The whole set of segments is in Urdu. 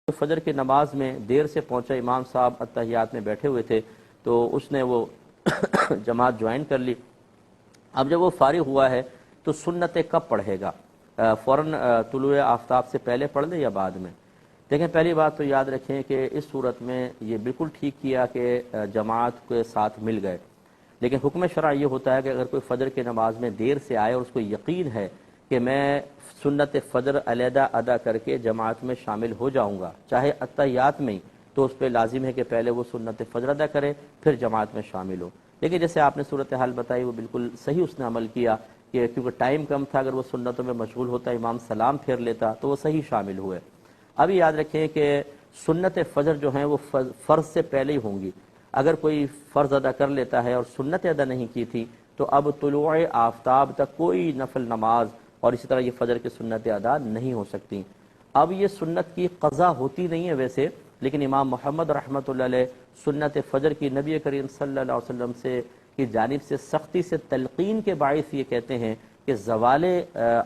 فجر کی نماز میں دیر سے پہنچا، امام صاحب اتحیات میں بیٹھے ہوئے تھے تو اس نے وہ جماعت جوائن کر لی۔ اب جب وہ فارغ ہوا ہے تو سنتیں کب پڑھے گا؟ فوراً طلوع آفتاب سے پہلے پڑھ لے یا بعد میں؟ دیکھیں، پہلی بات تو یاد رکھیں کہ اس صورت میں یہ بالکل ٹھیک کیا کہ جماعت کے ساتھ مل گئے، لیکن حکم شرع یہ ہوتا ہے کہ اگر کوئی فجر کی نماز میں دیر سے آئے اور اس کو یقین ہے کہ میں سنت فجر علیحدہ ادا کر کے جماعت میں شامل ہو جاؤں گا چاہے اتحیات میں ہی، تو اس پہ لازم ہے کہ پہلے وہ سنت فجر ادا کرے پھر جماعت میں شامل ہو۔ لیکن جیسے آپ نے صورتحال بتائی وہ بالکل صحیح اس نے عمل کیا کہ کیونکہ ٹائم کم تھا، اگر وہ سنتوں میں مشغول ہوتا، امام سلام پھیر لیتا تو وہ صحیح شامل ہوئے۔ ابھی یاد رکھیں کہ سنت فجر جو ہیں وہ فرض سے پہلے ہی ہوں گی۔ اگر کوئی فرض ادا کر لیتا ہے اور سنت ادا نہیں کی تھی تو اب طلوع آفتاب تک کوئی نفل نماز اور اسی طرح یہ فجر کی سنت ادا نہیں ہو سکتی۔ اب یہ سنت کی قضا ہوتی نہیں ہے ویسے، لیکن امام محمد رحمۃ اللہ علیہ سنت فجر کی نبی کریم صلی اللہ علیہ وسلم سے کی جانب سے سختی سے تلقین کے باعث یہ کہتے ہیں کہ زوال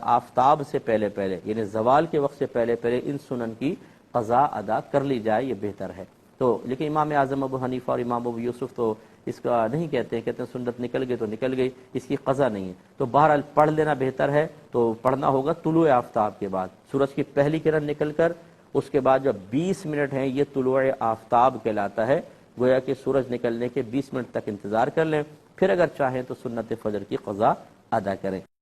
آفتاب سے پہلے یعنی زوال کے وقت سے پہلے ان سنن کی قضا ادا کر لی جائے، یہ بہتر ہے۔ تو لیکن امام اعظم ابو حنیفہ اور امام ابو یوسف تو اس کا نہیں کہتے ہیں سنت نکل گئی تو نکل گئی، اس کی قضا نہیں ہے۔ تو بہرحال پڑھ لینا بہتر ہے، تو پڑھنا ہوگا طلوع آفتاب کے بعد، سورج کی پہلی کرن نکل کر اس کے بعد جب 20 منٹ ہیں یہ طلوع آفتاب کہلاتا ہے، گویا کہ سورج نکلنے کے 20 منٹ تک انتظار کر لیں، پھر اگر چاہیں تو سنت فجر کی قضا ادا کریں۔